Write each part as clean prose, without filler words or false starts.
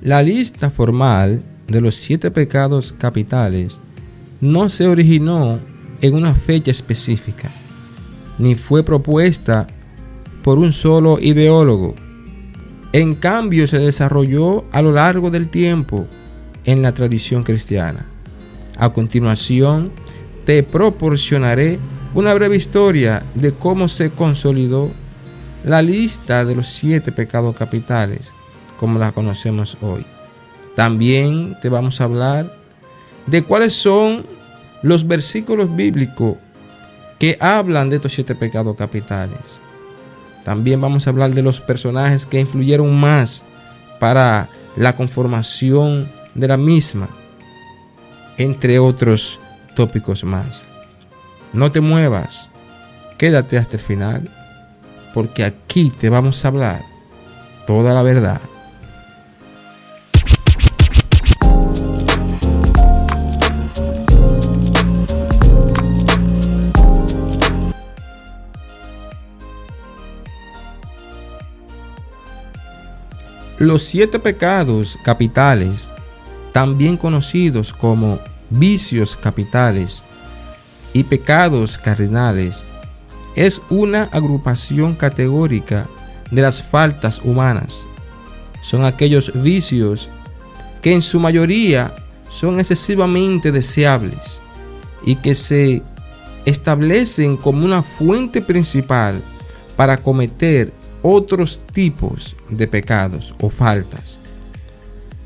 La lista formal de los 7 pecados capitales no se originó en una fecha específica, ni fue propuesta por un solo ideólogo. En cambio, se desarrolló a lo largo del tiempo en la tradición cristiana. A continuación, te proporcionaré una breve historia de cómo se consolidó la lista de los 7 pecados capitales, como la conocemos hoy. También te vamos a hablar de cuáles son los versículos bíblicos que hablan de estos 7 pecados capitales. También vamos a hablar de los personajes que influyeron más para la conformación de la misma, entre otros tópicos más. No te muevas, quédate hasta el final, porque aquí te vamos a hablar toda la verdad. Los 7 pecados capitales, también conocidos como vicios capitales y pecados cardinales, es una agrupación categórica de las faltas humanas. Son aquellos vicios que en su mayoría son excesivamente deseables y que se establecen como una fuente principal para cometer otros tipos de pecados o faltas.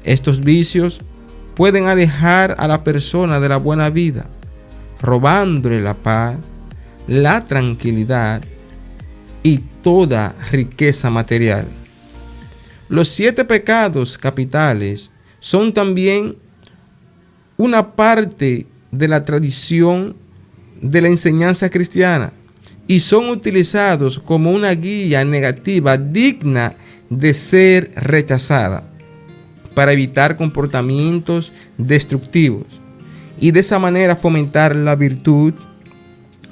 Estos vicios pueden alejar a la persona de la buena vida, robándole la paz, la tranquilidad y toda riqueza material. Los 7 pecados capitales son también una parte de la tradición de la enseñanza cristiana y son utilizados como una guía negativa digna de ser rechazada para evitar comportamientos destructivos y de esa manera fomentar la virtud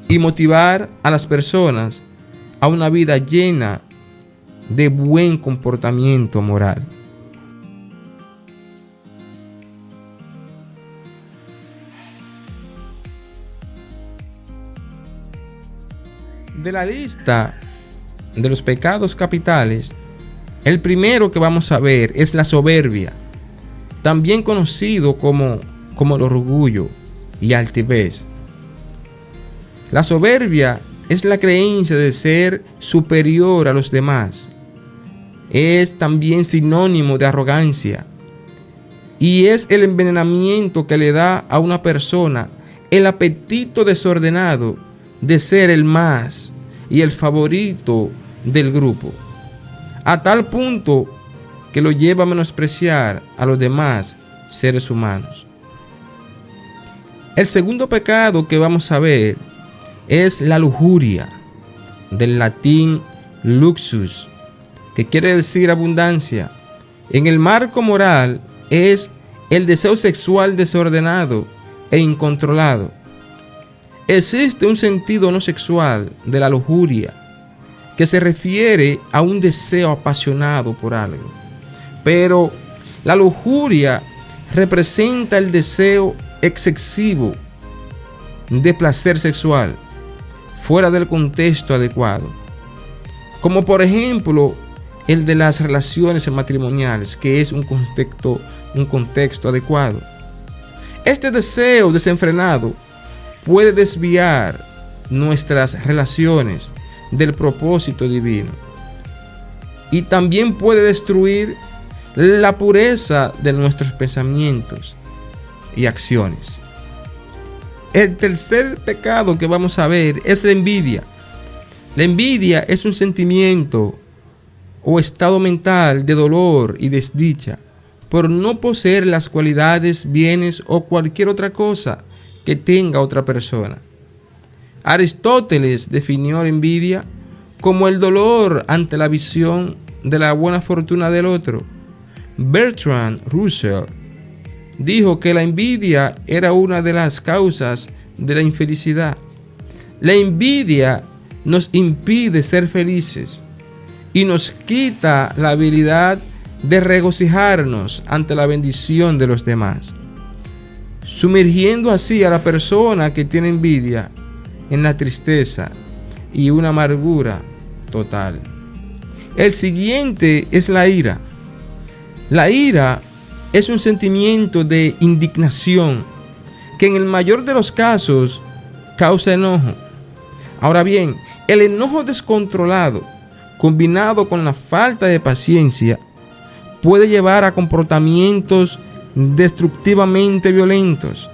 y motivar a las personas a una vida llena de buen comportamiento moral. De la lista de los pecados capitales, el primero que vamos a ver es la soberbia, también conocido como el orgullo y altivez. La soberbia es la creencia de ser superior a los demás. Es también sinónimo de arrogancia y es el envenenamiento que le da a una persona el apetito desordenado de ser el más y el favorito del grupo, a tal punto que lo lleva a menospreciar a los demás seres humanos. El segundo pecado que vamos a ver es la lujuria, del latín luxus, que quiere decir abundancia. En el marco moral es el deseo sexual desordenado e incontrolado. Existe un sentido no sexual de la lujuria que se refiere a un deseo apasionado por algo, pero la lujuria representa el deseo excesivo de placer sexual fuera del contexto adecuado, como por ejemplo el de las relaciones matrimoniales, que es un contexto adecuado. Este deseo desenfrenado puede desviar nuestras relaciones del propósito divino y también puede destruir la pureza de nuestros pensamientos y acciones. El tercer pecado que vamos a ver es la envidia. La envidia es un sentimiento o estado mental de dolor y desdicha por no poseer las cualidades, bienes o cualquier otra cosa que tenga otra persona. Aristóteles definió la envidia como el dolor ante la visión de la buena fortuna del otro. Bertrand Russell dijo que la envidia era una de las causas de la infelicidad. La envidia nos impide ser felices y nos quita la habilidad de regocijarnos ante la bendición de los demás, sumergiendo así a la persona que tiene envidia en la tristeza y una amargura total. El siguiente es la ira. La ira es un sentimiento de indignación que en el mayor de los casos causa enojo. Ahora bien, el enojo descontrolado, combinado con la falta de paciencia, puede llevar a comportamientos destructivamente violentos.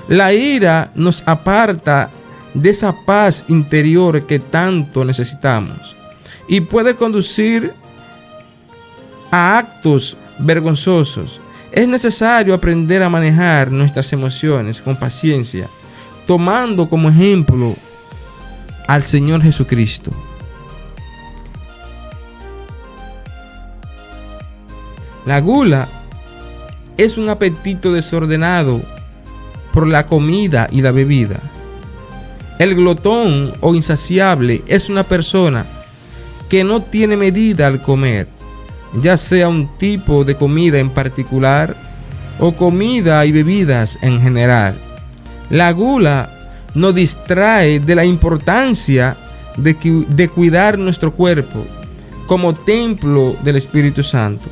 La ira nos aparta de esa paz interior que tanto necesitamos y puede conducir a actos vergonzosos. Es necesario aprender a manejar nuestras emociones con paciencia, tomando como ejemplo al Señor Jesucristo. La gula es un apetito desordenado por la comida y la bebida. El glotón o insaciable es una persona que no tiene medida al comer, ya sea un tipo de comida en particular o comida y bebidas en general. La gula nos distrae de la importancia de cuidar nuestro cuerpo como templo del Espíritu Santo.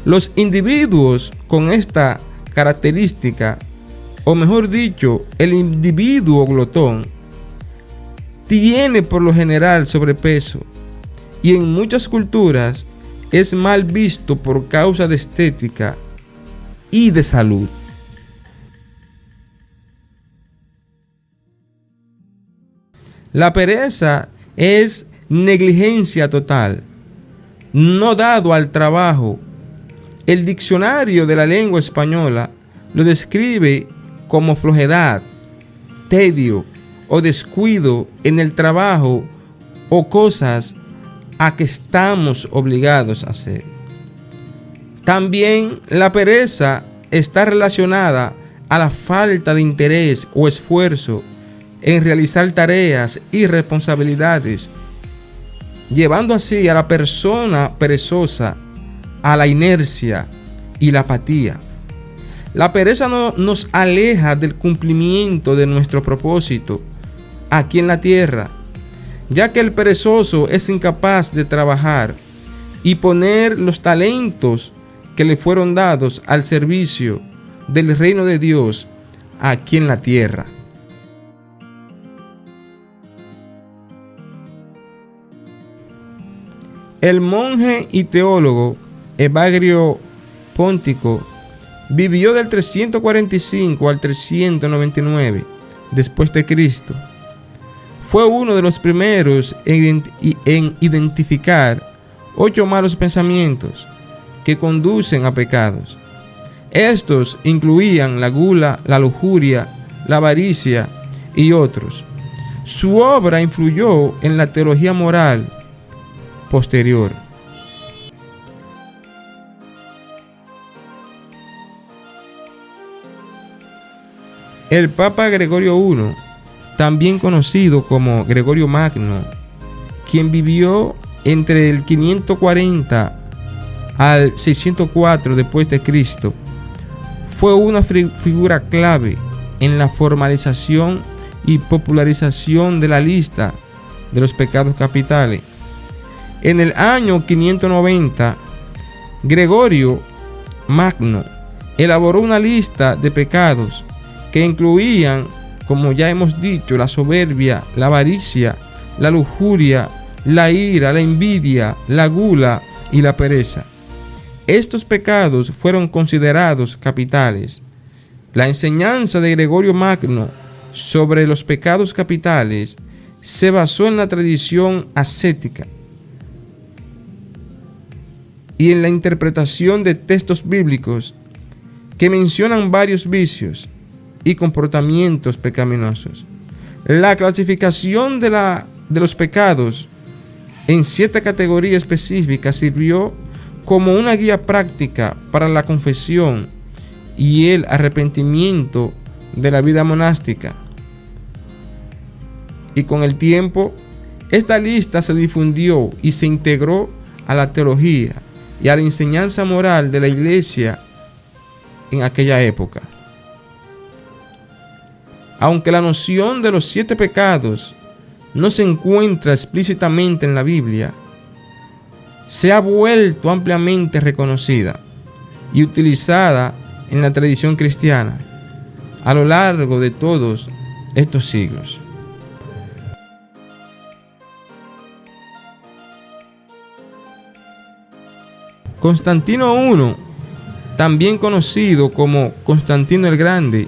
Los individuos con esta característica, o mejor dicho, el individuo glotón, tiene por lo general sobrepeso y en muchas culturas es mal visto por causa de estética y de salud. La pereza es negligencia total, no dado al trabajo. El diccionario de la lengua española lo describe como flojedad, tedio o descuido en el trabajo o cosas a que estamos obligados a hacer. También la pereza está relacionada a la falta de interés o esfuerzo en realizar tareas y responsabilidades, llevando así a la persona perezosa a la inercia y la apatía. La pereza nos aleja del cumplimiento de nuestro propósito aquí en la tierra, ya que el perezoso es incapaz de trabajar y poner los talentos que le fueron dados al servicio del reino de Dios aquí en la tierra. El monje y teólogo Evagrio Póntico vivió del 345 al 399 después de Cristo. Fue uno de los primeros en identificar 8 malos pensamientos que conducen a pecados. Estos incluían la gula, la lujuria, la avaricia y otros. Su obra influyó en la teología moral posterior. El Papa Gregorio I, también conocido como Gregorio Magno, quien vivió entre el 540 al 604 después de Cristo, fue una figura clave en la formalización y popularización de la lista de los pecados capitales. En el año 590, Gregorio Magno elaboró una lista de pecados que incluían, como ya hemos dicho, la soberbia, la avaricia, la lujuria, la ira, la envidia, la gula y la pereza. Estos pecados fueron considerados capitales. La enseñanza de Gregorio Magno sobre los pecados capitales se basó en la tradición ascética y en la interpretación de textos bíblicos que mencionan varios vicios y comportamientos pecaminosos. La clasificación de los pecados en 7 categorías específicas sirvió como una guía práctica para la confesión y el arrepentimiento de la vida monástica. Y con el tiempo, esta lista se difundió y se integró a la teología y a la enseñanza moral de la iglesia en aquella época. Aunque la noción de los 7 pecados no se encuentra explícitamente en la Biblia, se ha vuelto ampliamente reconocida y utilizada en la tradición cristiana a lo largo de todos estos siglos. Constantino I, también conocido como Constantino el Grande,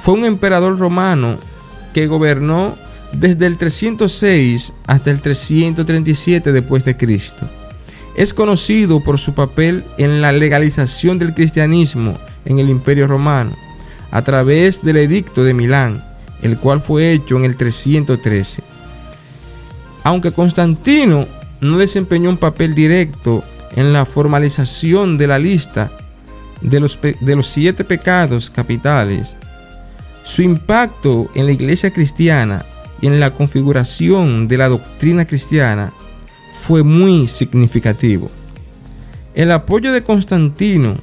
fue un emperador romano que gobernó desde el 306 hasta el 337 después de Cristo. Es conocido por su papel en la legalización del cristianismo en el Imperio Romano a través del Edicto de Milán, el cual fue hecho en el 313. Aunque Constantino no desempeñó un papel directo en la formalización de la lista de los 7 pecados capitales, su impacto en la iglesia cristiana y en la configuración de la doctrina cristiana fue muy significativo. El apoyo de Constantino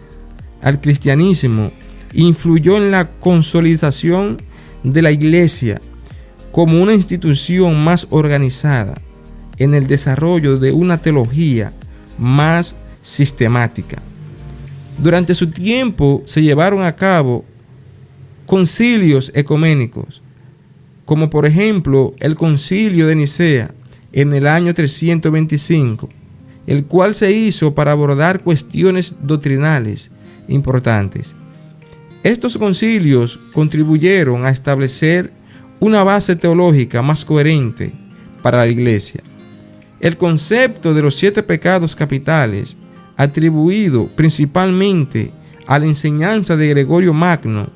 al cristianismo influyó en la consolidación de la iglesia como una institución más organizada, en el desarrollo de una teología más sistemática. Durante su tiempo se llevaron a cabo concilios ecuménicos, como por ejemplo el Concilio de Nicea en el año 325, el cual se hizo para abordar cuestiones doctrinales importantes. Estos concilios contribuyeron a establecer una base teológica más coherente para la Iglesia. El concepto de los 7 pecados capitales, atribuido principalmente a la enseñanza de Gregorio Magno,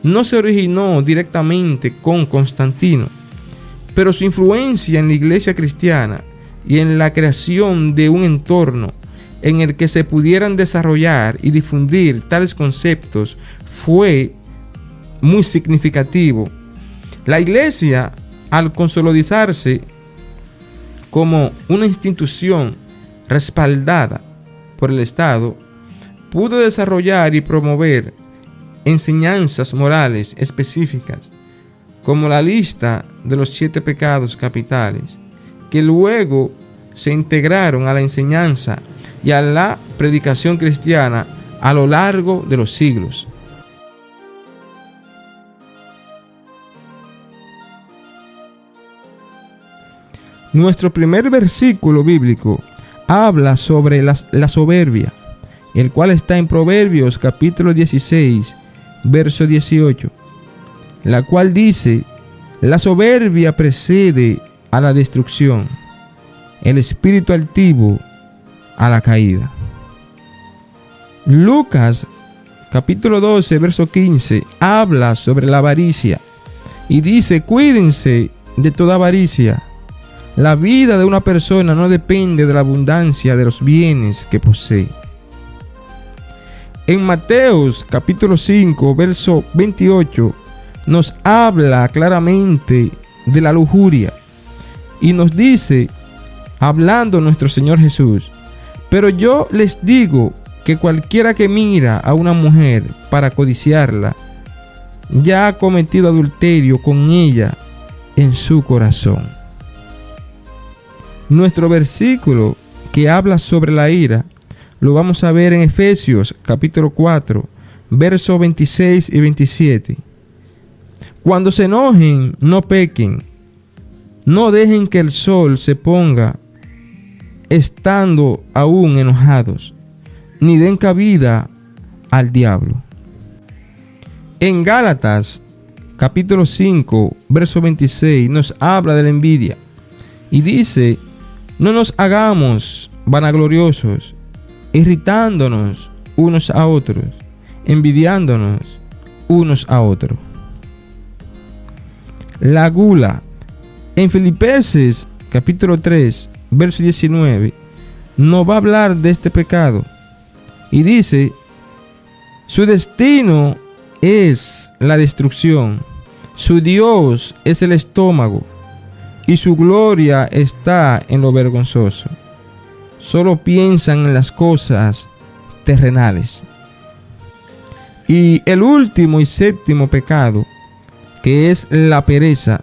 no se originó directamente con Constantino, pero su influencia en la iglesia cristiana y en la creación de un entorno en el que se pudieran desarrollar y difundir tales conceptos fue muy significativo. La iglesia, al consolidarse como una institución respaldada por el Estado, pudo desarrollar y promover enseñanzas morales específicas, como la lista de los 7 pecados capitales, que luego se integraron a la enseñanza y a la predicación cristiana a lo largo de los siglos. Nuestro primer versículo bíblico habla sobre la soberbia, el cual está en Proverbios capítulo 16, verso 18, la cual dice: la soberbia precede a la destrucción, el espíritu altivo a la caída. Lucas capítulo 12, verso 15 habla sobre la avaricia y dice: cuídense de toda avaricia. La vida de una persona no depende de la abundancia de los bienes que posee. En Mateos capítulo 5, verso 28, nos habla claramente de la lujuria y nos dice, hablando nuestro Señor Jesús: pero yo les digo que cualquiera que mira a una mujer para codiciarla, ya ha cometido adulterio con ella en su corazón. Nuestro versículo que habla sobre la ira lo vamos a ver en Efesios capítulo 4, versos 26 y 27. Cuando se enojen, no pequen. No dejen que el sol se ponga estando aún enojados, ni den cabida al diablo. En Gálatas capítulo 5, verso 26 nos habla de la envidia y dice: no nos hagamos vanagloriosos, irritándonos unos a otros, envidiándonos unos a otros. La gula. En Filipenses capítulo 3, verso 19, nos va a hablar de este pecado y dice: su destino es la destrucción, su Dios es el estómago, y su gloria está en lo vergonzoso. solo piensan en las cosas terrenales. Y el último y séptimo pecado, que es la pereza,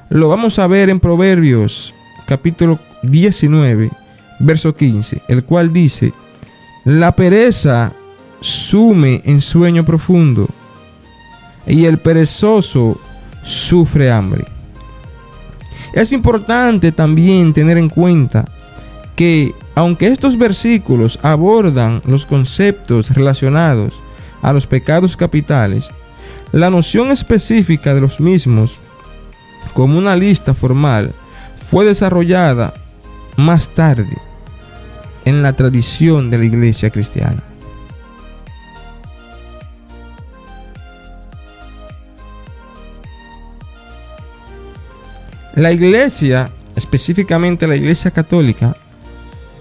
lo vamos a ver en Proverbios capítulo 19, verso 15, el cual dice: la pereza sume en sueño profundo, y el perezoso sufre hambre. Es importante también tener en cuenta que, aunque estos versículos abordan los conceptos relacionados a los pecados capitales, la noción específica de los mismos, como una lista formal, fue desarrollada más tarde en la tradición de la iglesia cristiana. La iglesia, específicamente la iglesia católica,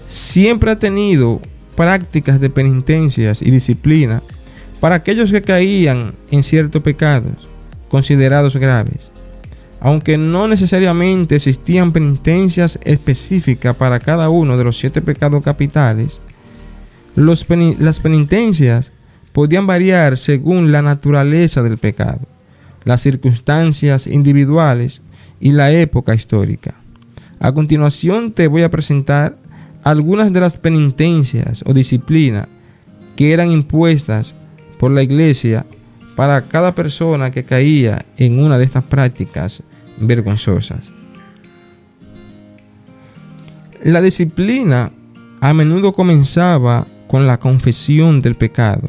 siempre ha tenido prácticas de penitencias y disciplina para aquellos que caían en ciertos pecados considerados graves. Aunque no necesariamente existían penitencias específicas para cada uno de los 7 pecados capitales, las penitencias podían variar según la naturaleza del pecado, las circunstancias individuales y la época histórica. A continuación te voy a presentar algunas de las penitencias o disciplinas que eran impuestas por la iglesia para cada persona que caía en una de estas prácticas vergonzosas. La disciplina a menudo comenzaba con la confesión del pecado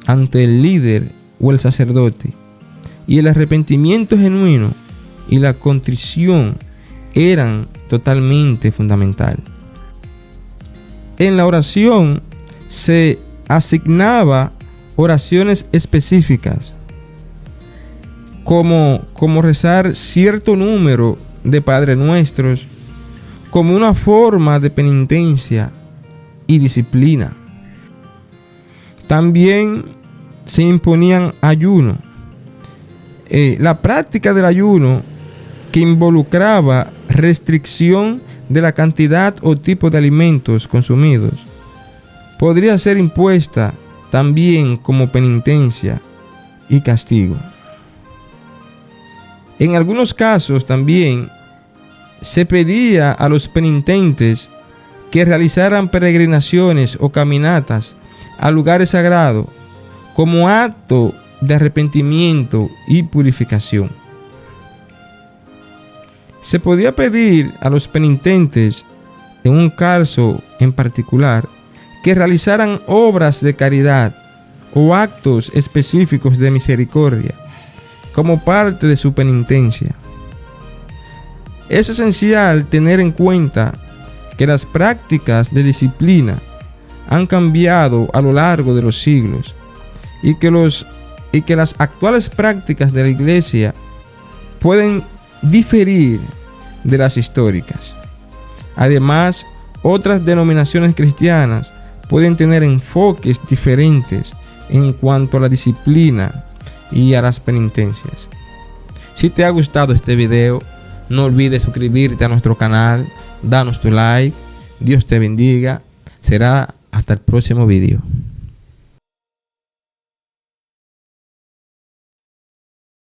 ante el líder o el sacerdote, y el arrepentimiento genuino y la contrición eran totalmente fundamental. En la oración se asignaba oraciones específicas, como rezar cierto número de Padre Nuestros, como una forma de penitencia y disciplina. También se imponían ayuno. La práctica del ayuno, que involucraba restricción de la cantidad o tipo de alimentos consumidos, podría ser impuesta también como penitencia y castigo. En algunos casos también se pedía a los penitentes que realizaran peregrinaciones o caminatas a lugares sagrados como acto de arrepentimiento y purificación. Se podía pedir a los penitentes, en un caso en particular, que realizaran obras de caridad o actos específicos de misericordia como parte de su penitencia. Es esencial tener en cuenta que las prácticas de disciplina han cambiado a lo largo de los siglos y que las actuales prácticas de la iglesia pueden diferir de las históricas. Además, otras denominaciones cristianas pueden tener enfoques diferentes en cuanto a la disciplina y a las penitencias. Si te ha gustado este video, no olvides suscribirte a nuestro canal, danos tu like. Dios te bendiga. Será hasta el próximo video.